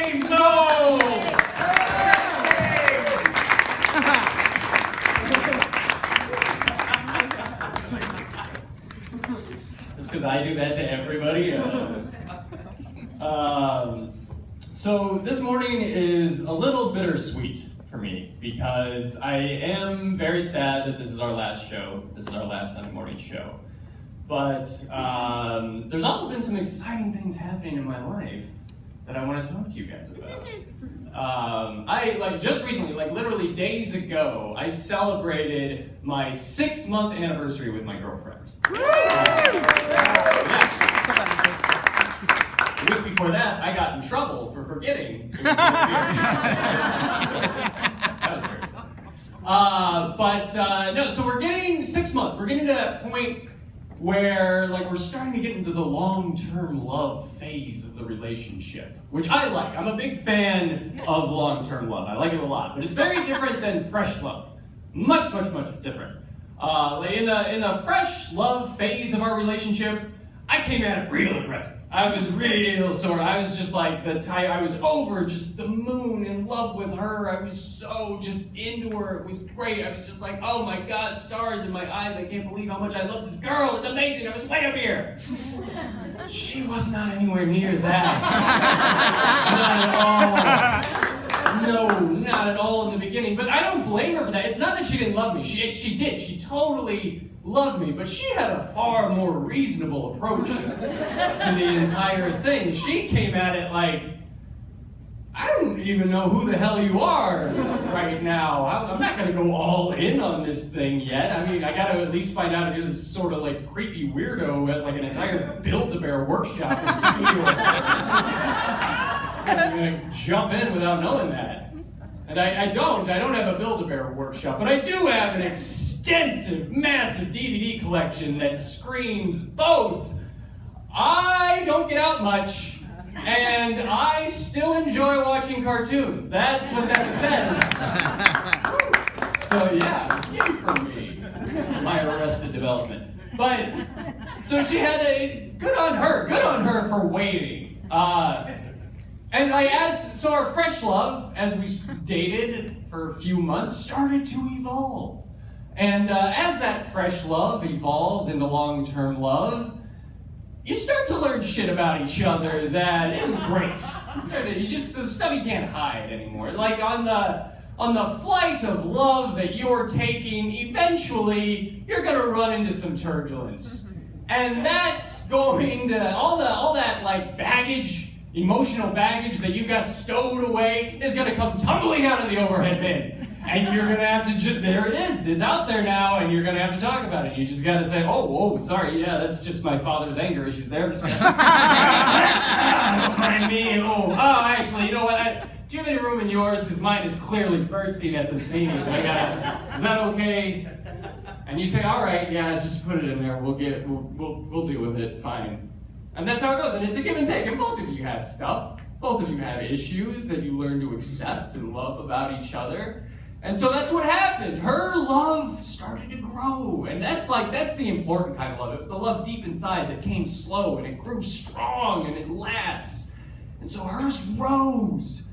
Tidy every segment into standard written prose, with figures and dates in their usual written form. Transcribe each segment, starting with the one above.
James Knowles! Just because I do that to everybody. So this morning is a little bittersweet for me because I am very sad that this is our last show. This is our last Sunday morning show. But there's also been some exciting things happening in my life that I want to talk to you guys about. Just recently, literally days ago, I celebrated my 6-month anniversary with my girlfriend. The week before that, I got in trouble for forgetting. That was very sad. So we're getting 6 months. We're getting to that point where we're starting to get into the long-term love phase of the relationship, which I like. I'm a big fan of long-term love. I like it a lot, but it's very different than fresh love. Much, much, much different. In the fresh love phase of our relationship, I came at it real aggressive. I was real sore. I was just like the type, I was over just the moon, in love with her. I was so just into her. It was great. I was just like, oh my God, stars in my eyes. I can't believe how much I love this girl. It's amazing. I was way up here. She was not anywhere near that. Not at all. No, not at all in the beginning. But I don't blame her for that. It's not that she didn't love me. She did. She totally loved me, but she had a far more reasonable approach to the entire thing. She came at it like, I don't even know who the hell you are right now. I'm not going to go all in on this thing yet. I mean, I got to at least find out if you're this sort of creepy weirdo who has an entire Build-A-Bear workshop in the studio. I'm going to jump in without knowing that. And I don't have a Build-A-Bear workshop, but I do have an extensive, massive DVD collection that screams both, I don't get out much, and I still enjoy watching cartoons. That's what that says. So yeah, yay for me, my Arrested Development. But, so she had good on her for waiting. So our fresh love, as we dated for a few months, started to evolve. And as that fresh love evolves into long-term love, you start to learn shit about each other that isn't great. The stuff you can't hide anymore. On the flight of love that you're taking, eventually you're gonna run into some turbulence. And that's going to, all that baggage, emotional baggage that you got stowed away is gonna come tumbling out of the overhead bin. And you're gonna have to there it is, it's out there now, and you're gonna have to talk about it. You just gotta say, oh, sorry, yeah, that's just my father's anger issues there. Don't mind me. Actually, you know what? Do you have any room in yours? Because mine is clearly bursting at the seams. Is that okay? And you say, all right, yeah, just put it in there. We'll deal with it, fine. And that's how it goes, and it's a give and take. And both of you have stuff. Both of you have issues that you learn to accept and love about each other. And so that's what happened. Her love started to grow. And that's the important kind of love. It was a love deep inside that came slow, and it grew strong, and it lasts. And so hers rose,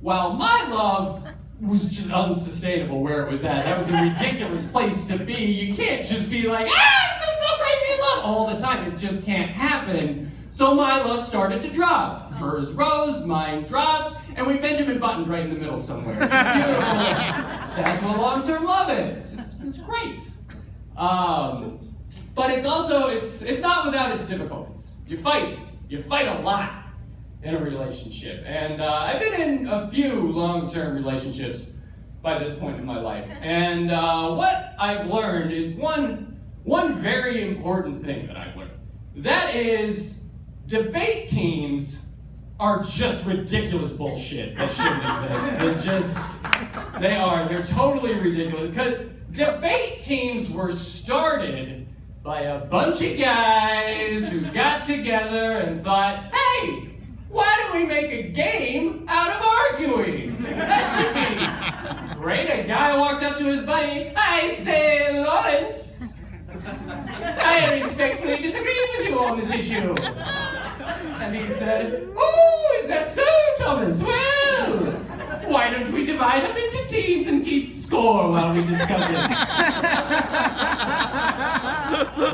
while my love was just unsustainable where it was at. That was a ridiculous place to be. You can't just be like, it's just so crazy in love all the time. It just can't happen. So my love started to drop. Hers rose, mine dropped, and we Benjamin Buttoned right in the middle somewhere. Beautiful. That's what long-term love is. It's great. But it's also, it's not without its difficulties. You fight a lot in a relationship. And I've been in a few long-term relationships by this point in my life. And what I've learned is one very important thing that I've learned. That is, debate teams are just ridiculous bullshit that shouldn't exist. They're totally ridiculous. Because debate teams were started by a bunch of guys who got together and thought, hey, why don't we make a game out of arguing? That should be great. A guy walked up to his buddy, I say, Lawrence, I respectfully disagree with you on this issue. And he said, oh, is that so, Thomas? Well, why don't we divide up into teams and keep score while we discuss it?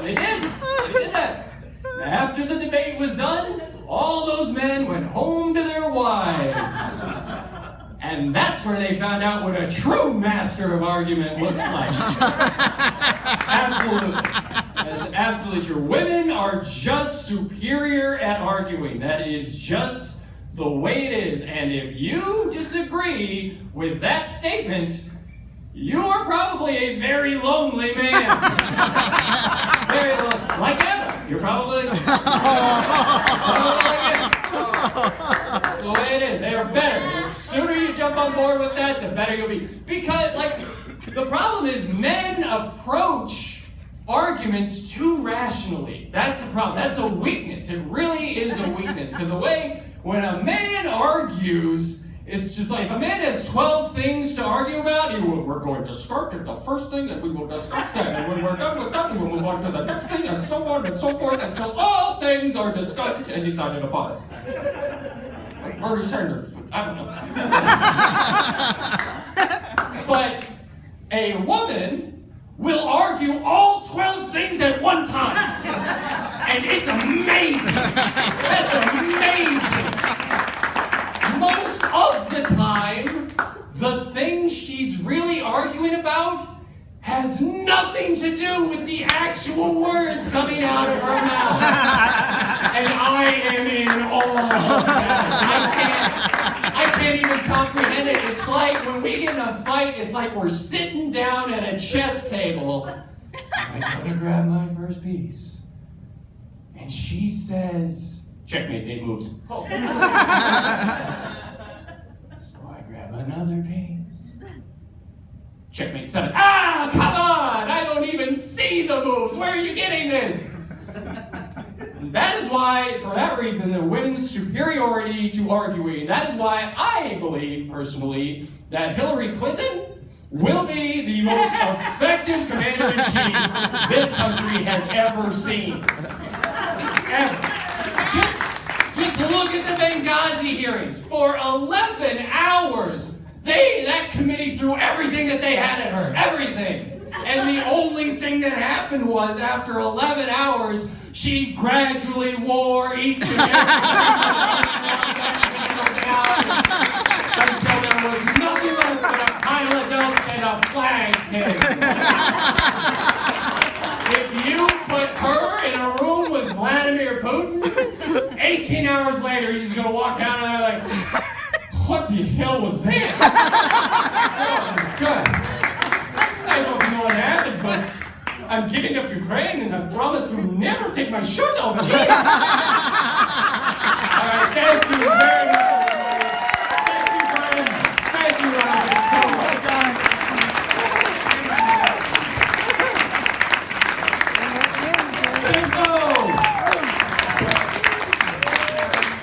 They did. They did that. After the debate was done, all those men went home to their wives. And that's where they found out what a true master of argument looks like. Absolutely. That is absolutely true. Women are just superior at arguing. That is just the way it is. And if you disagree with that statement, you're probably a very lonely man. Very lonely. Like Anna. You're probably like Anna. That's the way it is. They are better. The sooner you jump on board with that, the better you'll be. Because, the problem is men approach arguments too rationally. That's the problem. That's a weakness. It really is a weakness. Because when a man argues, it's just like, if a man has 12 things to argue about, we're going to start at the first thing, and we will discuss that, and when we're done with that, we will move on to the next thing, and so on and so forth, until all things are discussed and decided upon. Like Bernie Sanders, I don't know. But a woman will argue all 12 things at one time. And it's amazing. That's amazing. Most of the time, the thing she's really arguing about has nothing to do with the actual words coming out of her mouth. And I am in awe of that. I can't even comprehend it. It's like when we get in a fight, it's like we're sitting down at a chess table. I gotta grab my first piece. And she says, checkmate, 8 moves. Oh. So I grab another piece. Checkmate, 7. Ah, come on! I don't even see the moves. Where are you getting this? And that is why, for that reason, the women's superiority to arguing, that is why I believe, personally, that Hillary Clinton will be the most effective commander-in-chief this country has ever seen. Ever. Just look at the Benghazi hearings. For 11 hours, that committee threw everything that they had at her. Everything. And the only thing that happened was, after 11 hours, she gradually wore each and every until there was nothing left but a pile of dust and a flag pin. If you put her in a room with Vladimir Putin, 18 hours later, you're just going to walk out of there like, what the hell was that? Oh, God. I don't know what happened, but I'm giving up Ukraine, and I've promised to never take my shirt off again. All right, thank you.